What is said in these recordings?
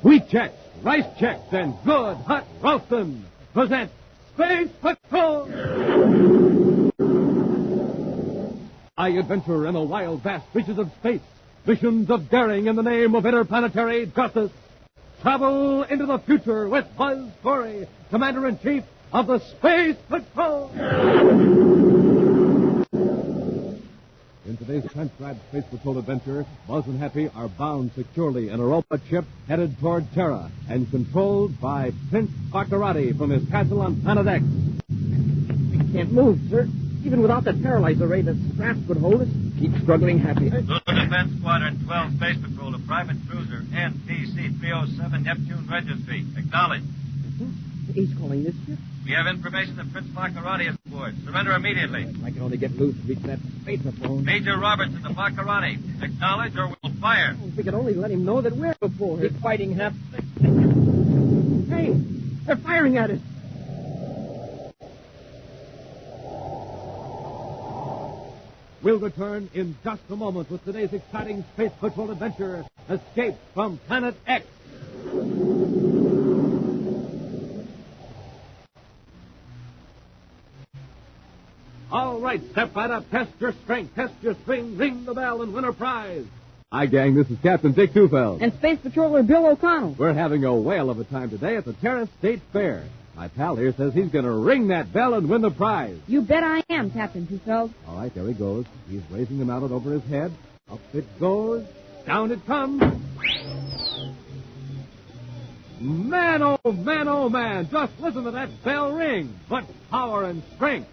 Wheat Checks, Rice Checks, and good hot roastin' present Space Patrol! I adventure in the wild, vast reaches of space. Missions of daring in the name of interplanetary justice. Travel into the future with Buzz Corey, Commander-in-Chief of the Space Patrol! In today's transcribed Space Patrol adventure, Buzz and Happy are bound securely in a robot ship headed toward Terra and controlled by Prince Baccarati from his castle on Planet X. We can't move, sir. Even without the paralyzer ray, the straps would hold us. Keep struggling, Happy. Lunar Defense Squadron 12 Space Patrol to Private Cruiser NTC-307 Neptune Registry. Acknowledge. He's calling this ship. We have information that Prince Baccarati is aboard. Surrender immediately. If I can only get loose and reach that spacer phone. Major Robertson to Baccarati. Acknowledge or we'll fire. If we could only let him know that we're aboard. Keep fighting, Hap. Hey, they're firing at us. We'll return in just a moment with today's exciting Space Patrol adventure, Escape from Planet X. All right, step right up, test your strength, test your string, ring the bell, and win a prize. Hi, gang, this is Captain Dick Tufeld. And Space Patroller Bill O'Connell. We're having a whale of a time today at the Terra State Fair. My pal here says he's going to ring that bell and win the prize. You bet I am, Captain Tufeld. All right, there he goes. He's raising the mallet over his head. Up it goes. Down it comes. Man, oh man, just listen to that bell ring. What power and strength.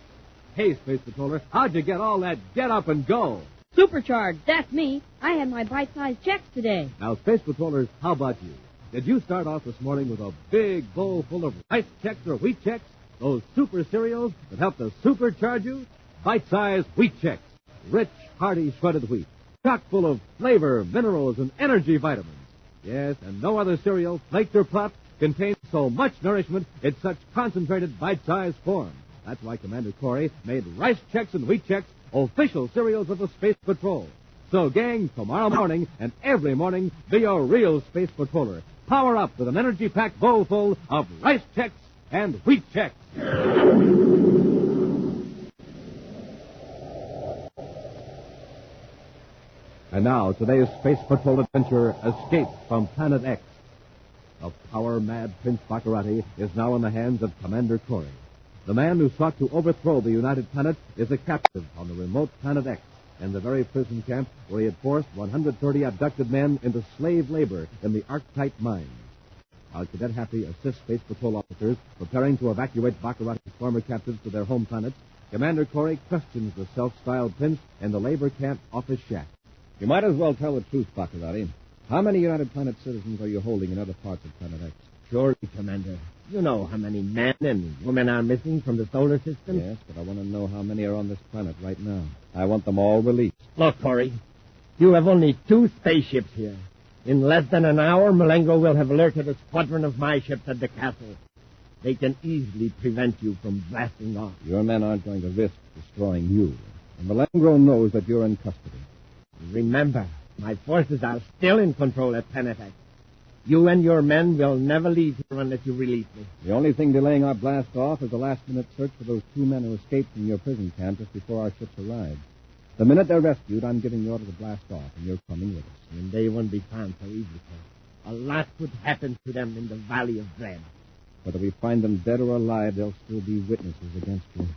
Hey, Space Patroller, how'd you get all that get up and go? Supercharged, that's me. I had my bite-sized checks today. Now, Space Patrollers, how about you? Did you start off this morning with a big bowl full of rice checks or wheat checks? Those super cereals that help to supercharge you? Bite-sized wheat checks. Rich, hearty, shredded wheat. Chock full of flavor, minerals, and energy vitamins. Yes, and no other cereal, flaked or puffed, contains so much nourishment in such concentrated bite-sized form. That's why Commander Corey made Rice Checks and Wheat Checks official cereals of the Space Patrol. So, gang, tomorrow morning and every morning, be a real Space Patroller. Power up with an energy-packed bowl full of Rice Checks and Wheat Checks. And now, today's Space Patrol adventure, Escape from Planet X. The power-mad Prince Baccarati is now in the hands of Commander Corey. The man who sought to overthrow the United Planet is a captive on the remote Planet X, in the very prison camp where he had forced 130 abducted men into slave labor in the Arctite mines. While Cadet Happy assists Space Patrol officers preparing to evacuate Baccarati's former captives to their home planet, Commander Corey questions the self-styled prince in the labor camp office shack. You might as well tell the truth, Baccarati. How many United Planet citizens are you holding in other parts of Planet X? Surely, Commander. You know how many men and women are missing from the solar system? Yes, but I want to know how many are on this planet right now. I want them all released. Look, Corey, you have only 2 spaceships here. In less than an hour, Malengo will have alerted a squadron of my ships at the castle. They can easily prevent you from blasting off. Your men aren't going to risk destroying you. And Malengro knows that you're in custody. Remember, my forces are still in control at Planet X. You and your men will never leave here unless you release me. The only thing delaying our blast off is the last-minute search for those 2 men who escaped from your prison camp just before our ships arrived. The minute they're rescued, I'm giving the order to blast off, and you're coming with us. And they won't be found so easily, sir. A lot could happen to them in the Valley of Dread. Whether we find them dead or alive, they'll still be witnesses against you.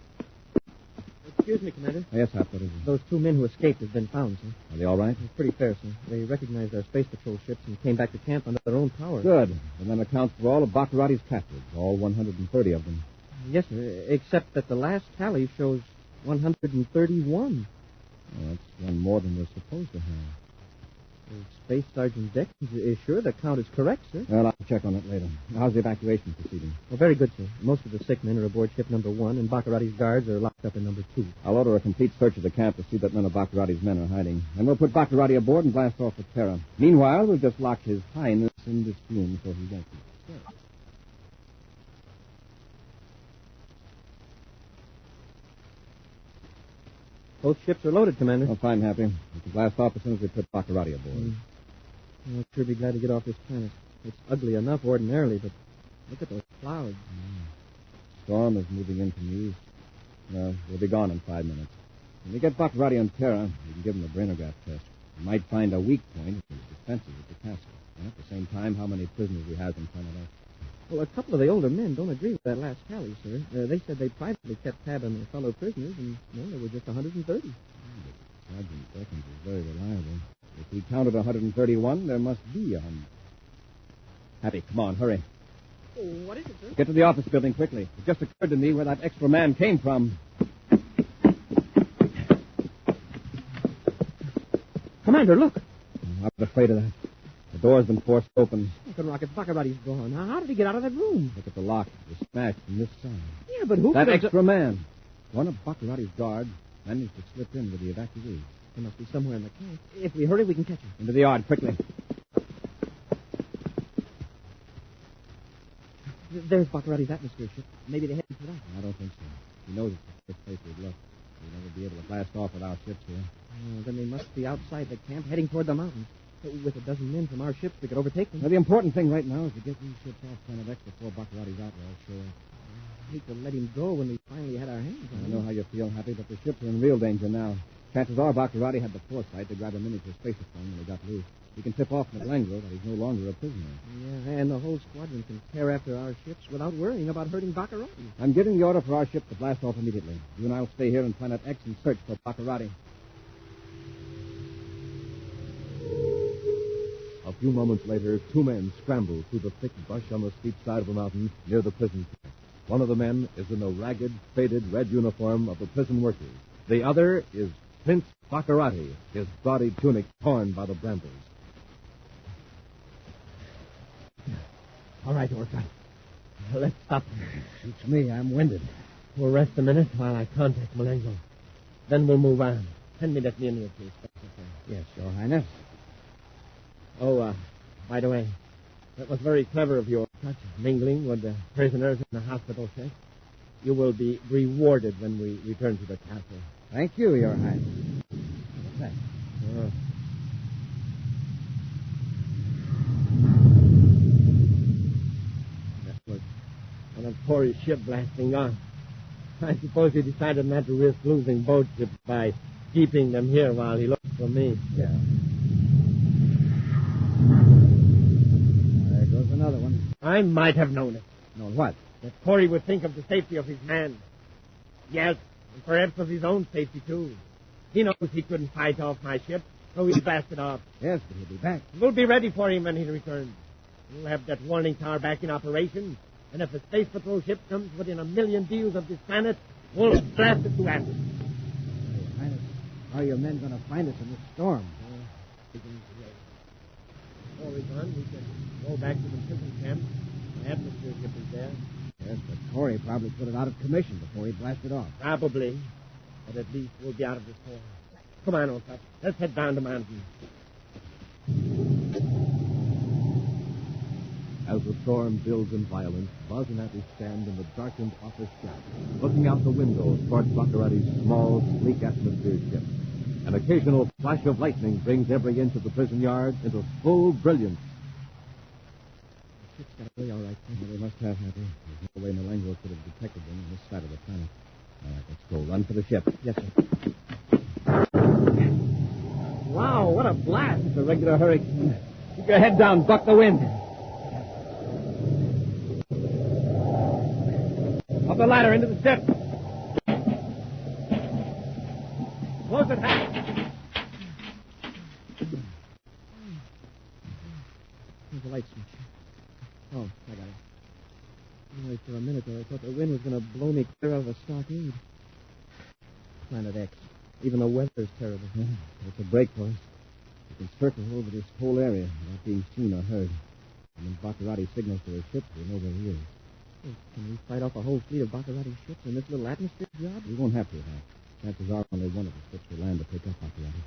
Excuse me, Commander. Yes, Hap, what is it? Those 2 men who escaped have been found, sir. Are they all right? It's pretty fair, sir. They recognized our Space Patrol ships and came back to camp under their own power. Good. And that accounts for all of Baccarati's captives, all 130 of them. Yes, sir, except that the last tally shows 131. Well, that's one more than we're supposed to have. Space Sergeant Dex is sure the count is correct, sir. Well, I'll check on it later. How's the evacuation proceeding? Well, very good, sir. Most of the sick men are aboard ship number 1, and Baccarati's guards are locked up in number 2. I'll order a complete search of the camp to see that none of Baccarati's men are hiding. And we'll put Baccarati aboard and blast off for Terra. Meanwhile, we'll just lock his highness in this room so he won't be disturbed. Both ships are loaded, Commander. Oh, fine, Happy. We can blast off as soon as we put Baccarati aboard. I'll sure be glad to get off this planet. It's ugly enough ordinarily, but look at those clouds. Storm is moving in from the east. Well, we'll be gone in 5 minutes. When we get Buck Roddy and Tara, we can give them a brainograph test. We might find a weak point in his defenses at the castle. And at the same time, how many prisoners we have in Planet X. Well, a couple of the older men don't agree with that last tally, sir. They said they privately kept tab on their fellow prisoners, and, there were just 130. Sergeant Perkins is very reliable. If we counted 131, there must be 100. Happy, come on, hurry. Oh, what is it, sir? Get to the office building quickly. It just occurred to me where that extra man came from. Commander, look. I was afraid of that. The door's been forced open. Look at Rocket. Buckarotti's gone. How did he get out of that room? Look at the lock. It was smashed from this side. Yeah, but who... That extra man. One of Buckarotti's guards managed to slip in with the evacuees. He must be somewhere in the camp. If we hurry, we can catch him. Into the yard, quickly. There's Buckarotti's atmosphere ship. Maybe they're heading for that. I don't think so. He knows it's the first place we've looked. We'll never be able to blast off with our ships here. Then they must be outside the camp, heading toward the mountains. With a dozen men from our ships, we could overtake them. Now, the important thing right now is to get these ships off Planet X before Buckarotti's out well ashore. I hate to let him go when we finally had our hands on him. I know how you feel, Happy, but the ships are in real danger now. Chances are Buckarotti had the foresight to grab a miniature spacephone when he got loose. He can tip off Malengo that he's no longer a prisoner. Yeah, and the whole squadron can tear after our ships without worrying about hurting Buckarotti. I'm giving the order for our ship to blast off immediately. You and I'll stay here in Planet X and search for Buckarotti. A few moments later, two men scramble through the thick brush on the steep side of the mountain near the prison camp. One of the men is in the ragged, faded red uniform of the prison workers. The other is Prince Buckaroti, his gaudy tunic torn by the brambles. All right, Orca. Let's stop. Suits me. I'm winded. We'll rest a minute while I contact Malengo. Then we'll move on. Send me that menu, please. Yes, Your Highness. Oh, by the way, that was very clever of you, Orca, mingling with the prisoners in the hospital set. You will be rewarded when we return to the castle. Thank you, Your Highness. What's that? That was one of Corey's ship blasting off. I suppose he decided not to risk losing both ships by keeping them here while he looked for me. Yeah. There goes another one. I might have known it. Known what? That Corey would think of the safety of his man. Yes, and perhaps of his own safety, too. He knows he couldn't fight off my ship, so he blasted off. Yes, but he'll be back. We'll be ready for him when he returns. We'll have that warning tower back in operation, and if a space patrol ship comes within 1 million deals of this planet, we'll blast it to atoms. Your Highness, how are your men going to find us in this storm? Before we gone, we can go back to the prison camp. The atmosphere ship is there. Yes, but Corey probably put it out of commission before he blasted off. Probably. But at least we'll be out of this storm. Come on, old top. Let's head down the mountain. As the storm builds in violence, Buzz and Happy stand in the darkened office shaft, looking out the window toward Buckarotti's small, sleek atmosphere ship. An occasional flash of lightning brings every inch of the prison yard into full brilliance. The ship's got away all right. Well, they must have, Happy. There's no way Malengo could have detected them on this side of the planet. All right, let's go. Run for the ship. Yes, sir. Wow, what a blast. It's a regular hurricane. Keep your head down. Buck the wind. Up the ladder into the ship. Close it, Happy. There's the light switch. Oh, I got it. Only for a minute there, I thought the wind was going to blow me clear out of the stockade. Planet X. Even the weather's terrible. Yeah, it's a break for us. We can circle over this whole area without being seen or heard. And when Buckaroti signals to his ship, we know where he is. Hey, can we fight off a whole fleet of Buckaroti ships in this little atmosphere job? We won't have to, Hank. Chances are only one of the ships will land to pick up Buckaroti.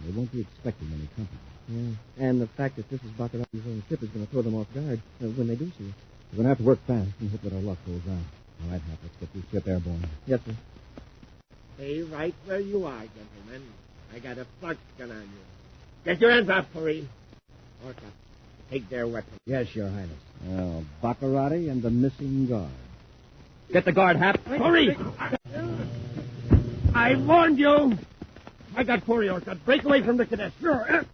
They won't be expecting any company. Yeah, and the fact that this is Buckaroti's own ship is going to throw them off guard when they do see us. We're going to have to work fast and hope that our luck goes out. All right, Hank, let's get this ship airborne. Yes, sir. Stay right where you are, gentlemen. I got a flux gun on you. Get your hands up, Corey. Orca, take their weapons. Yes, Your Highness. Well, Baccarati and the missing guard. Get the guard, Hap. Hurry! I warned you. I got four Orca. Break away from the cadets. Sure.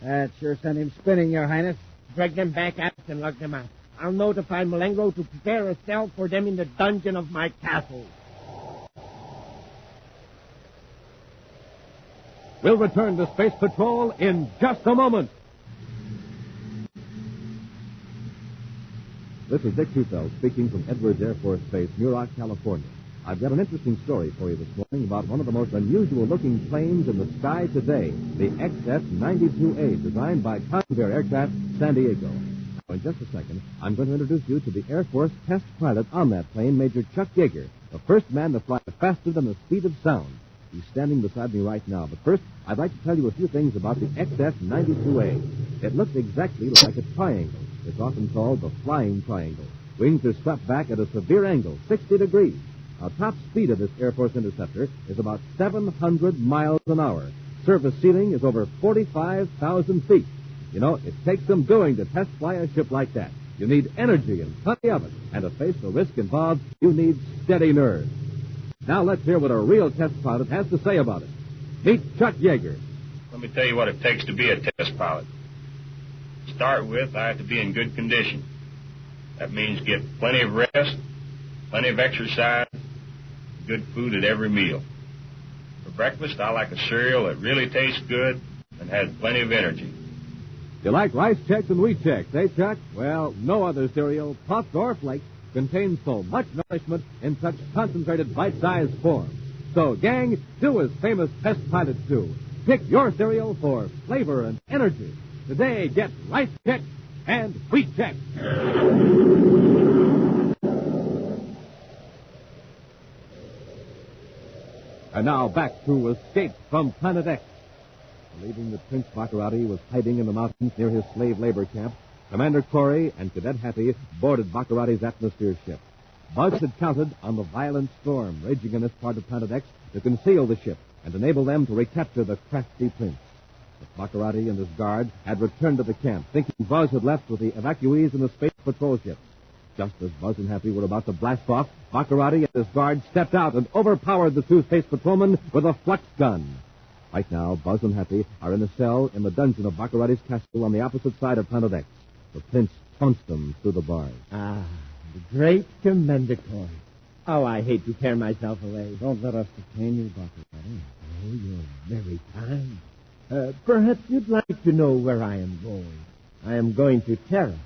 That sure sent him spinning, Your Highness. Drag them back out and lug them out. I'll notify Malengo to prepare a cell for them in the dungeon of my castle. We'll return to Space Patrol in just a moment. This is Dick Tufeld speaking from Edwards Air Force Base, Muroc, California. I've got an interesting story for you this morning about one of the most unusual-looking planes in the sky today, the XS-92A, designed by Convair Aircraft, San Diego. Now, in just a second, I'm going to introduce you to the Air Force test pilot on that plane, Major Chuck Yeager, the first man to fly faster than the speed of sound. He's standing beside me right now. But first, I'd like to tell you a few things about the XS-92A. It looks exactly like a triangle. It's often called the flying triangle. Wings are swept back at a severe angle, 60 degrees. Now, top speed of this Air Force interceptor is about 700 miles an hour. Surface ceiling is over 45,000 feet. You know, it takes some doing to test fly a ship like that. You need energy and plenty of it. And to face the risk involved, you need steady nerves. Now let's hear what a real test pilot has to say about it. Meet Chuck Yeager. Let me tell you what it takes to be a test pilot. To start with, I have to be in good condition. That means get plenty of rest, plenty of exercise, good food at every meal. For breakfast, I like a cereal that really tastes good and has plenty of energy. You like Rice Chex and Wheat Chex, eh, Chuck? Well, no other cereal, puffed or flaked, contains so much nourishment in such concentrated bite-sized form. So, gang, do as famous test pilots do. Pick your cereal for flavor and energy. Today, get Rice Chex and Wheat Chex. And now back to Escape from Planet X. Believing that Prince Baccarati was hiding in the mountains near his slave labor camp, Commander Corey and Cadet Happy boarded Baccarati's atmosphere ship. Buzz had counted on the violent storm raging in this part of Planet X to conceal the ship and enable them to recapture the crafty prince. But Baccarati and his guard had returned to the camp, thinking Buzz had left with the evacuees in the space patrol ship. Just as Buzz and Happy were about to blast off, Baccarati and his guard stepped out and overpowered the two space patrolmen with a flux gun. Right now, Buzz and Happy are in a cell in the dungeon of Baccarati's castle on the opposite side of Planet X. The prince taunts them through the bars. Ah, the great Commander Corey. Oh, I hate to tear myself away. Don't let us detain you, Baccarati. Oh, you're very kind. Perhaps you'd like to know where I am going. I am going to Terra.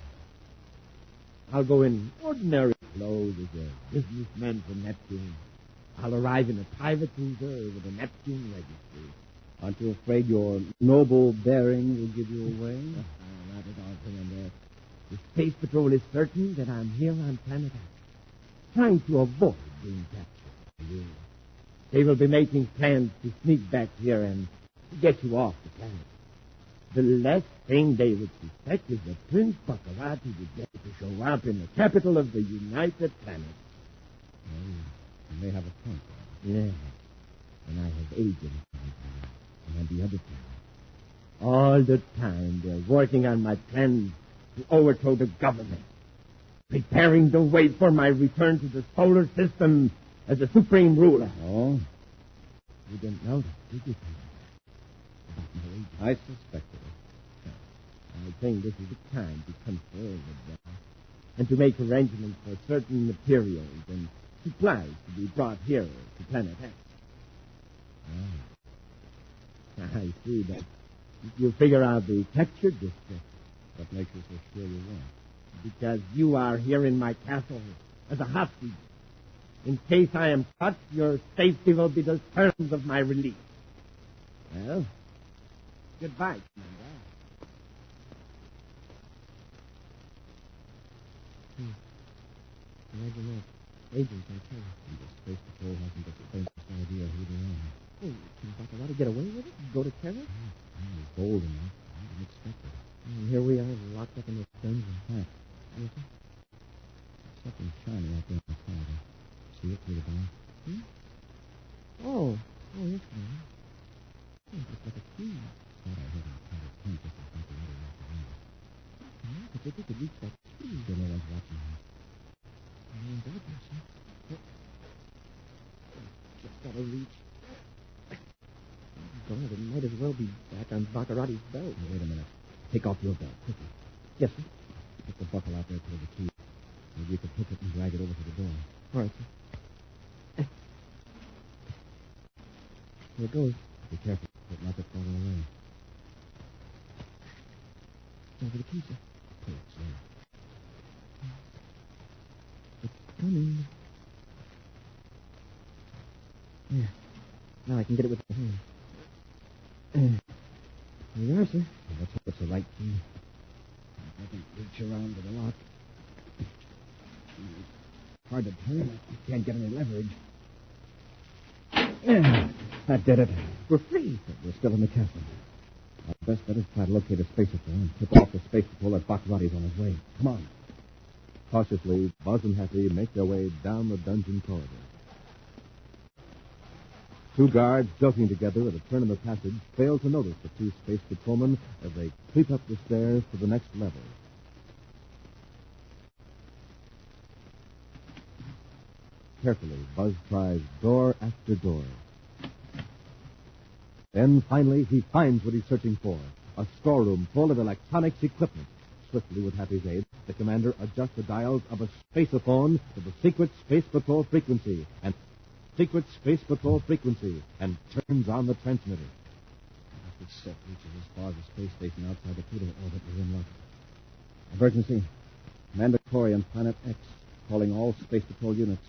I'll go in ordinary clothes as a businessman from Neptune. I'll arrive in a private cruiser with a Neptune registry. Aren't you afraid your noble bearing will give you away? Not at all, Commander. The Space Patrol is certain that I'm here on Planet X, trying to avoid being captured by you. They will be making plans to sneak back here and get you off the planet. The last thing they would suspect is that Prince Baccarati would get to show up in the capital of the United Planets. Well, you may have a point. Yeah. And I have agents on the other planet. All the time they're working on my plans to overthrow the government, preparing the way for my return to the solar system as a supreme ruler. Oh? You didn't know that, did you, Commander? About my agents. I suspected it. I think this is the time to confer with them and to make arrangements for certain materials and supplies to be brought here to Planet X. Oh. I see that you figure out the captured district. What makes you so sure you won't? Because you are here in my castle as a hostage. In case I am caught, your safety will be the terms of my release. Well, goodbye, Commander. Imagine that. Agents, I tell you. And the Space Patrol hasn't the faintest idea who they are. Oh, can Baccarati get away with it? Go to Terra? He's bold enough. I didn't expect it. And here we are, locked up in this dungeon. Huh. Yes, sir? Something shiny out there in the corridor. See it through the bar? Oh, yes, ma'am. It's like a key. Thought I heard him try to key just as Buckarati walked around. Yeah, but if we could reach that key, then no one's watching him. Just gotta reach. God, it might as well be back on Baccarati's belt. Wait a minute. Take off your belt, quickly. Yes, sir. Put the buckle out there to the key. Maybe you could hook it and drag it over to the door. All right, sir. Here it goes. Be careful. Don't let it fall away. Over the key, sir. Pull it slow. It's coming. There. Now I can get it with my hand. Here you are, sir. Let's hope it's the right key. I can reach around to the lock. It's hard to turn. You can't get any leverage. Yeah, that did it. We're free. But we're still in the castle. Our best bet is try to locate a space patrol and tip off the space patrol that Baccarati's on his way. Come on. Cautiously, Buzz and Happy make their way down the dungeon corridor. Two guards, joking together at a turn in the passage, fail to notice the two space patrolmen as they creep up the stairs to the next level. Carefully, Buzz tries door after door. Then, finally, he finds what he's searching for, a storeroom full of electronics equipment. Swiftly, with Happy's aid, the commander adjusts the dials of a spaceophone to the secret Space Patrol frequency, and turns on the transmitter. This set reaches as far as the space station outside the Pluto orbit we're in luck. Emergency. Commander Corey on Planet X, calling all Space Patrol units.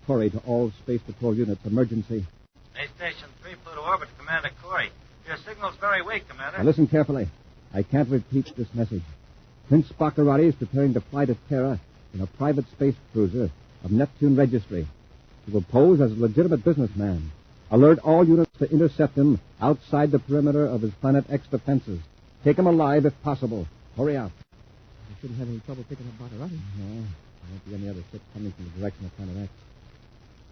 Corey to all Space Patrol units. Emergency. Space Station 3, Pluto orbit, Commander Corey. Your signal's very weak, Commander. Now listen carefully. I can't repeat this message. Prince Baccarati is preparing to fly to Terra in a private space cruiser of Neptune Registry. He will pose as a legitimate businessman. Alert all units to intercept him outside the perimeter of his Planet X defenses. Take him alive if possible. Hurry out. We shouldn't have any trouble picking up Baccarati. No, there won't be any other ships coming from the direction of Planet X.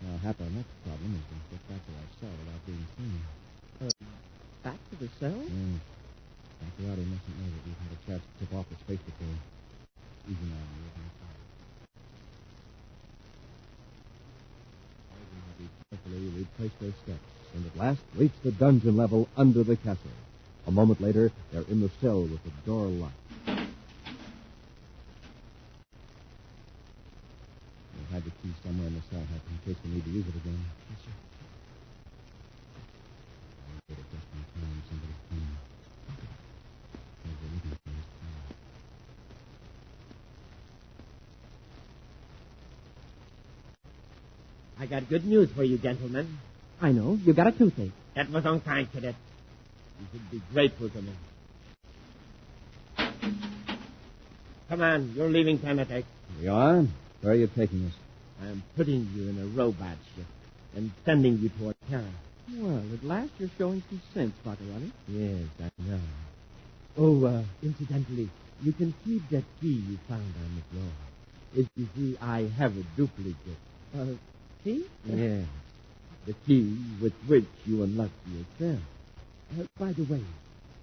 Now, half our next problem is to get back to our cell without being seen. Back to the cell? Yeah. Baccarati mustn't know that we've had a chance to tip off the space patrol. Easy now, you're on the side. Carefully retrace their steps, and at last reach the dungeon level under the castle. A moment later, they're in the cell with the door locked. We'll hide the key somewhere in the cell, Happy, in case we need to use it again. Yes, sir. I'll get it just in time. Somebody's coming. There's a looking for his car. I got good news for you, gentlemen. I know. You got a toothache. That was unkind, Cadet. You should be grateful to me. Come on, you're leaving Planet X. We are? Where are you taking us? I'm putting you in a robot ship and sending you toward Terra. Well, at last you're showing some sense, Baccarati. Yes, I know. Oh, incidentally, you can keep that key you found on the floor. As you see, I have a duplicate. Key? Yes, the key with which you unlocked your cell. By the way,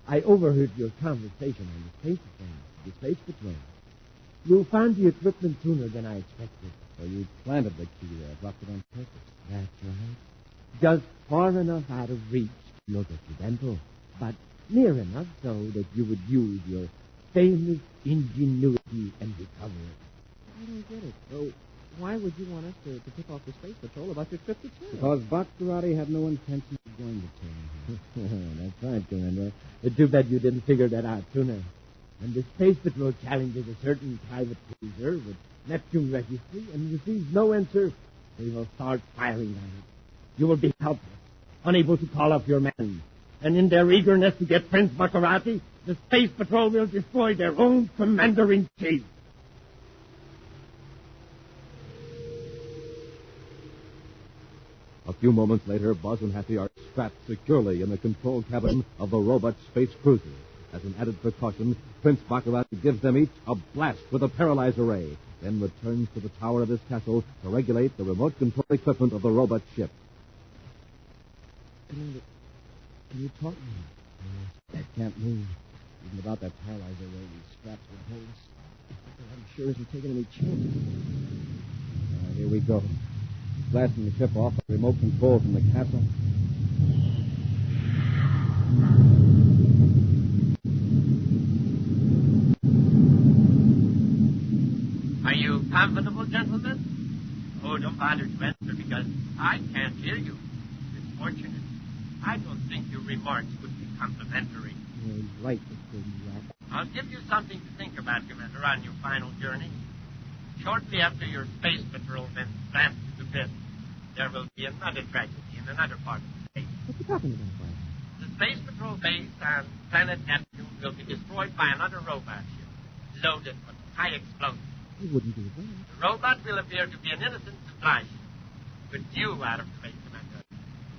I overheard your conversation on the space Space Patrol. You found the equipment sooner than I expected. So you planted the key there, dropped it on purpose. That's right. Just far enough out of reach to look accidental, but near enough so that you would use your famous ingenuity and recover it. I don't get it. So why would you want us to pick off the Space Patrol about your trip to Terra? Because Baccarati had no intention of going to Terra. That's right, Commander. It's too bad you didn't figure that out sooner. When the Space Patrol challenges a certain private cruiser with Neptune Registry and receives no answer, they will start firing on it. You will be helpless, unable to call up your men. And in their eagerness to get Prince Baccarati, the Space Patrol will destroy their own Commander-in-Chief. A few moments later, Buzz and Happy are strapped securely in the control cabin of the robot space cruiser. As an added precaution, Prince Baccarati gives them each a blast with a paralyzer ray, then returns to the tower of his castle to regulate the remote control equipment of the robot ship. Commander, Can you talk? I can't move. Even without that paralyzer ray, these straps would hold us. I'm sure isn't taking any chances. Here we go. Blasting the ship off with remote control from the castle. Are you comfortable, gentlemen? Oh, don't bother to answer because I can't hear you. It's fortunate. I don't think your remarks would be complimentary. Yeah, he's right, Mr. Rat. I'll give you something to think about, Commander, on your final journey. Shortly after your space patrol men blasted to bits, there will be another tragedy in another part of space. What are you talking about, Bob? The space patrol base on planet Neptune will be destroyed by another robot ship, loaded with high explosives. He wouldn't do that. The robot will appear to be an innocent supply ship, with you out of the way, Commander.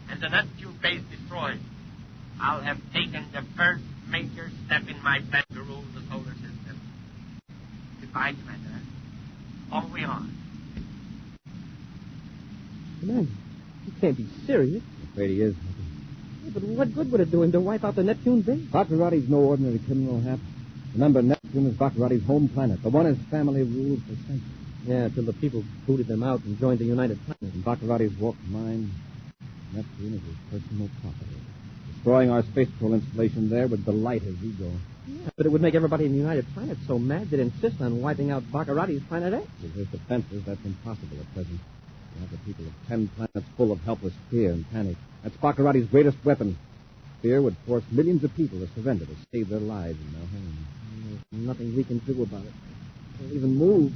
And the Neptune base destroyed. I'll have taken the first major step in my plan to rule the solar system. Goodbye, Commander. Au revoir. Commander, you can't be serious. I'm afraid he is. Yeah, but what good would it do him to wipe out the Neptune base? Baccarati's no ordinary criminal, Hap. Remember, Neptune is Baccarati's home planet, the one his family ruled for centuries. Yeah, till the people booted them out and joined the United Planet. And Baccarati's walked mine. Neptune is his personal property. Destroying our space patrol installation there would delight his ego. Yeah, but it would make everybody in the United Planet so mad they'd insist on wiping out Baccarati's Planet X. With his defenses, that's impossible at present. You have the people of 10 planets full of helpless fear and panic. That's Baccarati's greatest weapon. Fear would force millions of people to surrender to save their lives and their homes. There's nothing we can do about it. Can't even move.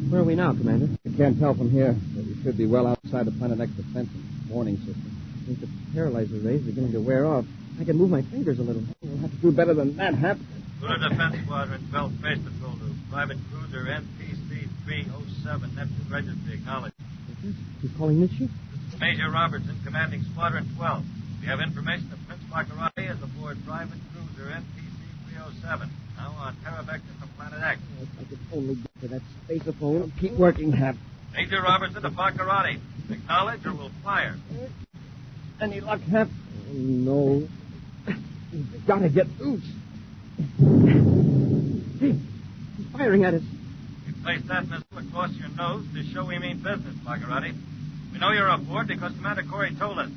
Where are we now, Commander? You can't tell from here, but we should be well outside the Planet X defense and warning system. I think the paralyzer ray's beginning to wear off. I can move my fingers a little. We'll have to do better than that, Hap. Lunar Defense Squadron, 12 Space Patrol to Private Cruiser NPC 307, Neptune Registry, acknowledged. He's calling this ship? This is Major Robertson, commanding Squadron 12. We have information that Prince Baccarati is aboard Private Cruiser NPC 307, now on Terra Vector from Planet X. If I could only get to that spaceophone. Keep working, Hap. Major Robertson to Baccarati. Acknowledge or we'll fire. Any luck, Hap? Oh, no. We've got to get loose. Hey, he's firing at us. We placed that missile across your nose to show we mean business, Baccarati. We know you're aboard because Commander Corey told us.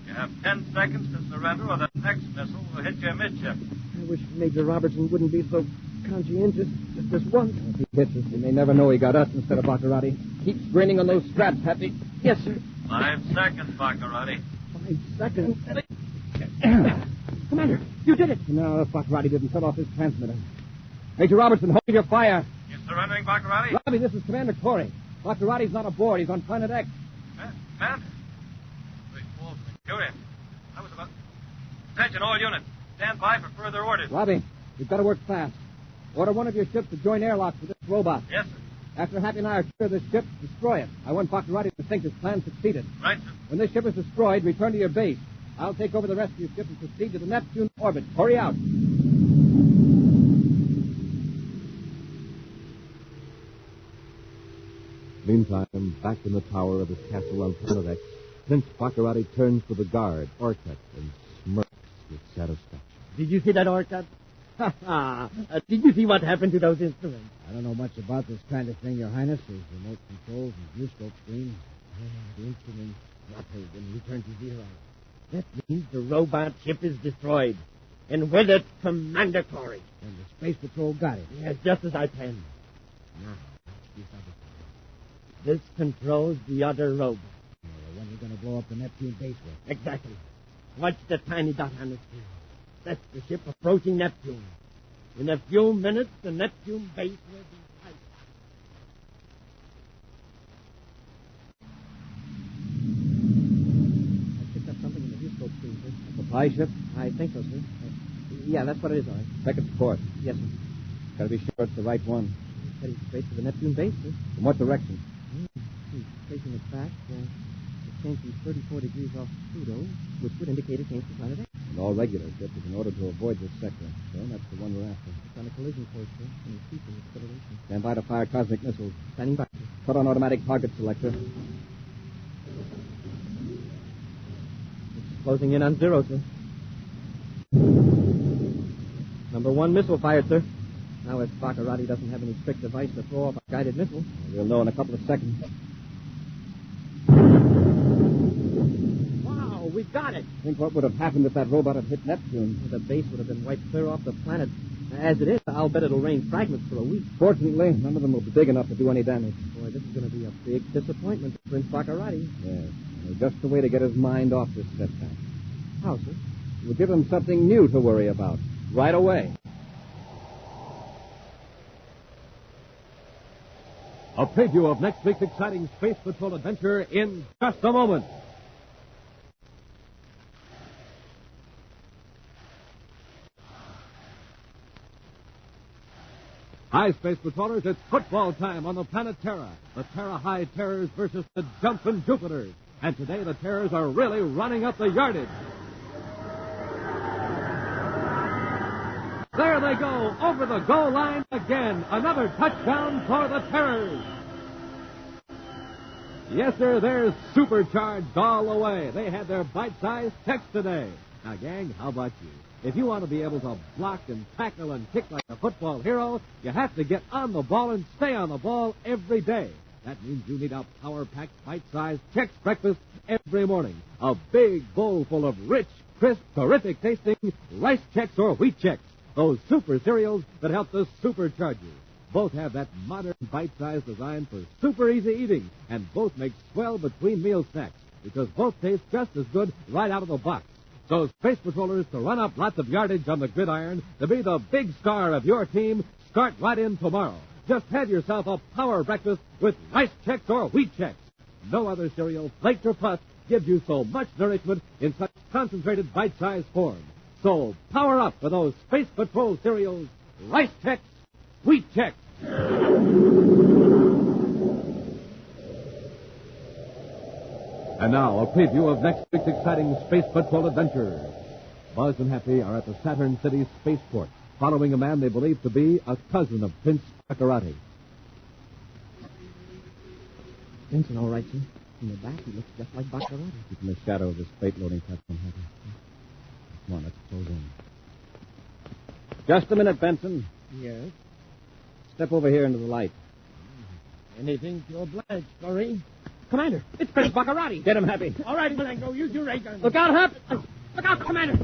You have 10 seconds to surrender or the next missile will hit you amidship. I wish Major Robertson wouldn't be so conscientious. Just this once. If he hits us, he may never know he got us instead of Baccarati. Keep straining on those straps, Happy. Yes, sir. 5 seconds, Baccarati. 5 seconds. Commander, you did it. No, Baccarati didn't set off his transmitter. Major Robertson, hold your fire. You surrendering, Baccarati? Robbie, this is Commander Corey. Baccarati's not aboard. He's on Planet X. Man? Wait, Wolf, Curious. I was about... Attention, all units. Stand by for further orders. Robbie, we've got to work fast. Order one of your ships to join airlocks with this robot. Yes, sir. After Happy and I are clear of this ship, destroy it. I want Baccarati to think his plan succeeded. Right, sir. When this ship is destroyed, return to your base. I'll take over the rescue ship and proceed to the Neptune orbit. Hurry out. Meantime, back in the tower of his castle on Planet X, Prince Baccarati turns to the guard, Orcut, and smirks with satisfaction. Did you see that, Orcut? Did you see what happened to those instruments? I don't know much about this kind of thing, Your Highness. There's remote controls and viewscope screens. The instruments fluttered and returned to zero. That means the robot ship is destroyed. And with it, Commander Corey. And the Space Patrol got it. Yes, just as I planned. Now, watch this other thing. This controls the other robot. The one you're going to blow up the Neptune base with. Exactly. Watch the tiny dot on the screen. That's the ship approaching Neptune. In a few minutes, the Neptune base will be right. I picked up something in the viewscope screen, sir. A supply ship? I think so, sir. Yeah, that's what it is, all right. Check its course. Yes, sir. Got to be sure it's the right one. It's heading straight to the Neptune base, sir. From what direction? He's tracing it back. It came from 34 degrees off Pluto, which would indicate it came from Planet X. All regular ships have been ordered to avoid this sector. So that's the one we're after. It's on a collision course, sir. And it's keeping its federation. Stand by to fire cosmic missiles. Standing by. Put on automatic target selector. It's closing in on 0, sir. Number 1 missile fired, sir. Now, if Baccarati doesn't have any trick device to throw off a guided missile. We'll know in a couple of seconds. Wow, we got it. Think what would have happened if that robot had hit Neptune. The base would have been wiped clear off the planet. As it is, I'll bet it'll rain fragments for a week. Fortunately, none of them will be big enough to do any damage. Boy, this is going to be a big disappointment to Prince Baccarati. Yes. And just the way to get his mind off this setback. How, sir? We'll give him something new to worry about. Right away. A preview of next week's exciting Space Patrol adventure in just a moment. Hi, Space Patrollers. It's football time on the planet Terra. The Terra High Terrors versus the Jumpin' Jupiters. And today the Terrors are really running up the yardage. There they go, over the goal line again. Another touchdown for the Terrors. Yes, sir, they're supercharged all the way. They had their bite-sized checks today. Now, gang, how about you? If you want to be able to block and tackle and kick like a football hero, you have to get on the ball and stay on the ball every day. That means you need a power-packed, bite-sized Chex breakfast every morning. A big bowl full of rich, crisp, terrific-tasting rice Chex or wheat Chex. Those super cereals that help to supercharge you. Both have that modern bite-sized design for super easy eating, and both make swell between meal snacks because both taste just as good right out of the box. So, Space Patrollers, to run up lots of yardage on the gridiron, to be the big star of your team, start right in tomorrow. Just have yourself a power breakfast with rice Chex or wheat Chex. No other cereal, flaked or puffed, gives you so much nourishment in such concentrated bite-sized form. So, power up with those Space Patrol cereals, rice Chex, wheat Chex. And now, a preview of next week's exciting Space Patrol adventure. Buzz and Happy are at the Saturn City spaceport, following a man they believe to be a cousin of Prince Baccarati. Vincent, all right, sir. In the back, he looks just like Baccarati. Keep in the shadow of this freight-loading platform, Happy. Come on, let's close in. Just a minute, Benson. Yes? Step over here into the light. Anything to oblige, Corey. Commander, it's Prince Baccarati. Get him, Happy. All right, Malenko, use your ray gun. Look out, Hap! Look out, Commander.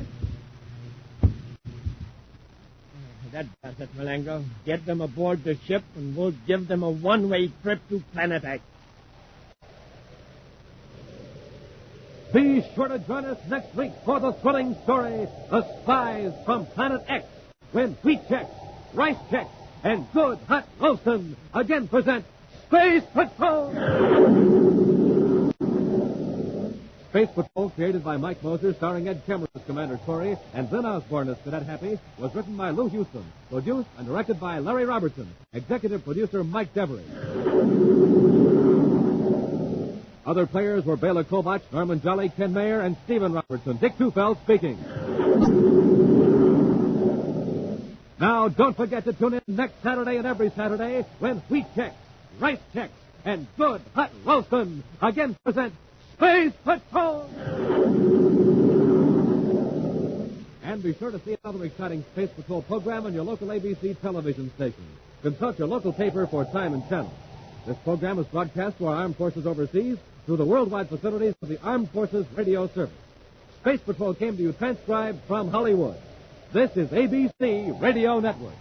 That does it, Malenko. Get them aboard the ship, and we'll give them a one-way trip to Planet X. Be sure to join us next week for the thrilling story, The Spies from Planet X, when Wheat Chex, Rice Chex, and Good Hot Roastin' again present Space Patrol! Space Patrol, created by Mike Moser, starring Ed Kemmer as Commander Corey and Glenn Osborne as Cadet Happy, was written by Lou Houston, produced and directed by Larry Robertson, executive producer Mike Devery. Other players were Bela Kobach, Norman Jolly, Ken Mayer, and Stephen Robertson. Dick Tufeld speaking. Now, don't forget to tune in next Saturday and every Saturday when Wheat Chex, Rice Chex, and Good Hot Roastin' again present Space Patrol! And be sure to see another exciting Space Patrol program on your local ABC television station. Consult your local paper for time and channel. This program is broadcast to our armed forces overseas through the worldwide facilities of the Armed Forces Radio Service. Space Patrol came to you transcribed from Hollywood. This is ABC Radio Network.